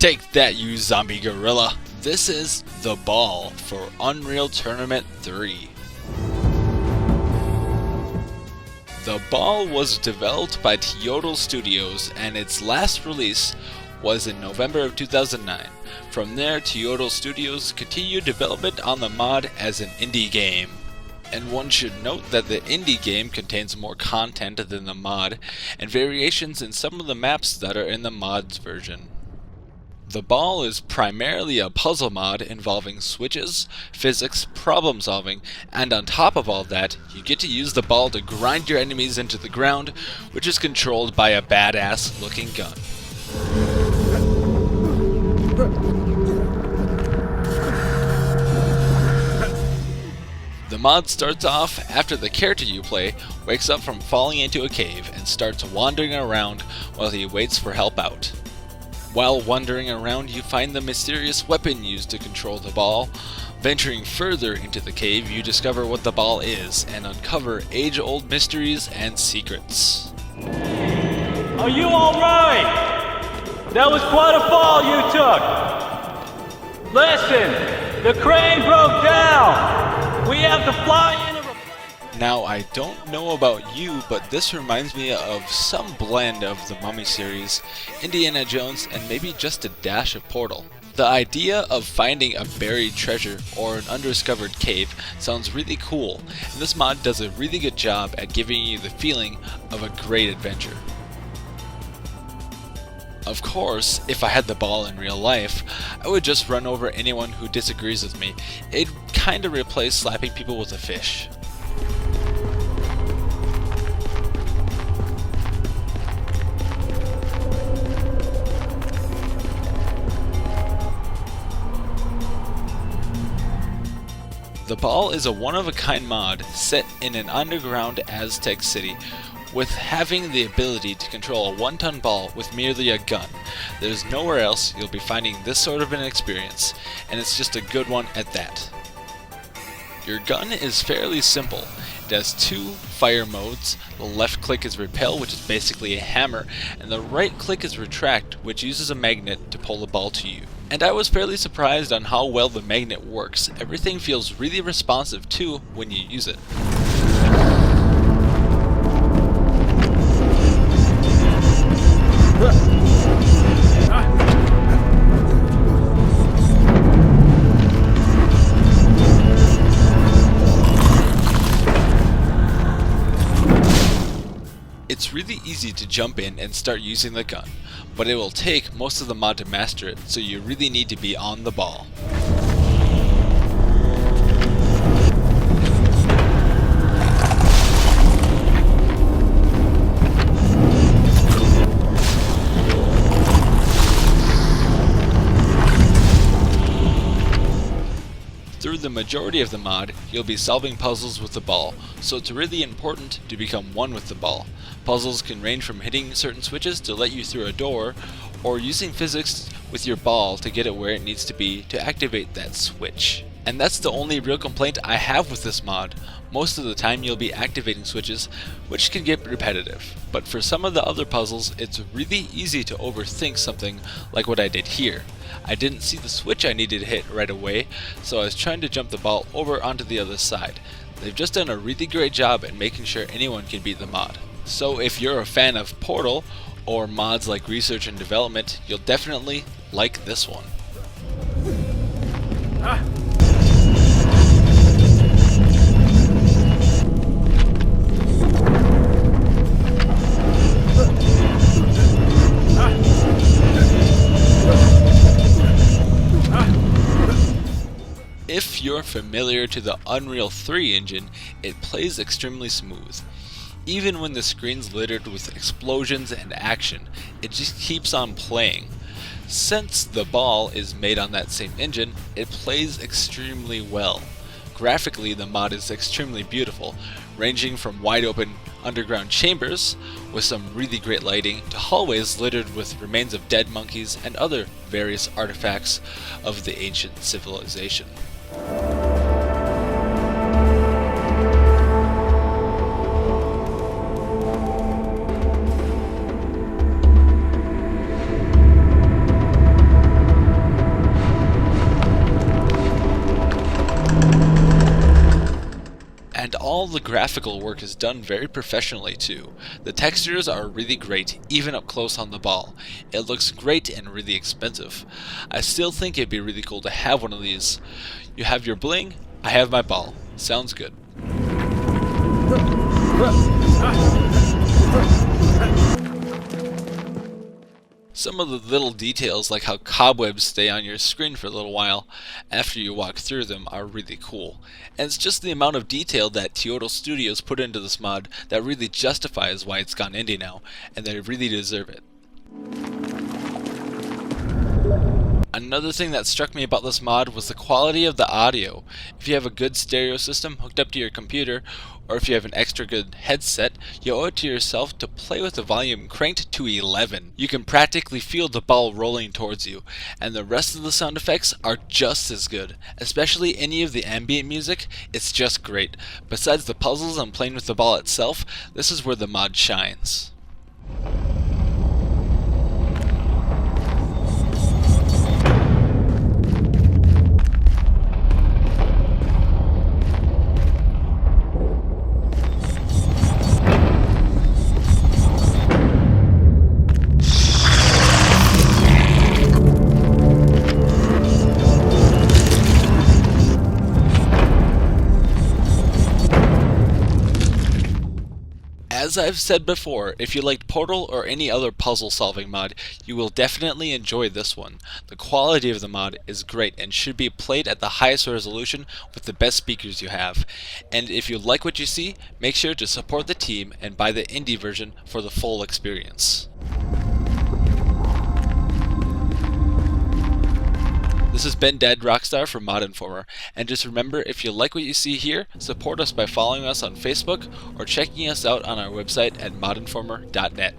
Take that, you zombie gorilla! This is The Ball for Unreal Tournament 3. The Ball was developed by Teotl Studios and its last release was in November of 2009. From there, Teotl Studios continued development on the mod as an indie game. And one should note that the indie game contains more content than the mod and variations in some of the maps that are in the mod's version. The Ball is primarily a puzzle mod involving switches, physics, problem solving, and on top of all that, you get to use the ball to grind your enemies into the ground, which is controlled by a badass looking gun. The mod starts off after the character you play wakes up from falling into a cave and starts wandering around while he waits for help out. While wandering around, you find the mysterious weapon used to control the ball. Venturing further into the cave, you discover what the ball is and uncover age-old mysteries and secrets. Are you alright? That was quite a fall you took. Listen, the crane broke down. We have to fly in. Now, I don't know about you, but this reminds me of some blend of the Mummy series, Indiana Jones, and maybe just a dash of Portal. The idea of finding a buried treasure or an undiscovered cave sounds really cool, and this mod does a really good job at giving you the feeling of a great adventure. Of course, if I had the ball in real life, I would just run over anyone who disagrees with me. It'd kinda replace slapping people with a fish. The Ball is a one-of-a-kind mod set in an underground Aztec city, with having the ability to control a one-ton ball with merely a gun. There's nowhere else you'll be finding this sort of an experience, and it's just a good one at that. Your gun is fairly simple. It has two fire modes. The left click is repel, which is basically a hammer, and the right click is retract, which uses a magnet to pull the ball to you. And I was fairly surprised on how well the magnet works. Everything feels really responsive too when you use it. It's really easy to jump in and start using the gun, but it will take most of the mod to master it, so you really need to be on the ball. Through the majority of the mod, you'll be solving puzzles with the ball, so it's really important to become one with the ball. Puzzles can range from hitting certain switches to let you through a door, or using physics with your ball to get it where it needs to be to activate that switch. And that's the only real complaint I have with this mod. Most of the time you'll be activating switches, which can get repetitive. But for some of the other puzzles, it's really easy to overthink something like what I did here. I didn't see the switch I needed to hit right away, so I was trying to jump the ball over onto the other side. They've just done a really great job at making sure anyone can beat the mod. So if you're a fan of Portal, or mods like Research and Development, you'll definitely like this one. If you're familiar to the Unreal 3 engine, it plays extremely smooth. Even when the screen's littered with explosions and action, it just keeps on playing. Since the ball is made on that same engine, it plays extremely well. Graphically, the mod is extremely beautiful, ranging from wide open underground chambers with some really great lighting to hallways littered with remains of dead monkeys and other various artifacts of the ancient civilization. And all the graphical work is done very professionally too. The textures are really great, even up close on the ball. It looks great and really expensive. I still think it'd be really cool to have one of these. You have your bling, I have my ball. Sounds good. Some of the little details, like how cobwebs stay on your screen for a little while after you walk through them, are really cool. And it's just the amount of detail that Kyoto Studios put into this mod that really justifies why it's gone indie now, and they really deserve it. Another thing that struck me about this mod was the quality of the audio. If you have a good stereo system hooked up to your computer, or if you have an extra good headset, you owe it to yourself to play with the volume cranked to 11. You can practically feel the ball rolling towards you, and the rest of the sound effects are just as good. Especially any of the ambient music, it's just great. Besides the puzzles and playing with the ball itself, this is where the mod shines. As I've said before, if you liked Portal or any other puzzle solving mod, you will definitely enjoy this one. The quality of the mod is great and should be played at the highest resolution with the best speakers you have. And if you like what you see, make sure to support the team and buy the indie version for the full experience. This has been Dead Rockstar from Modinformer, and just remember, if you like what you see here, support us by following us on Facebook or checking us out on our website at modinformer.net.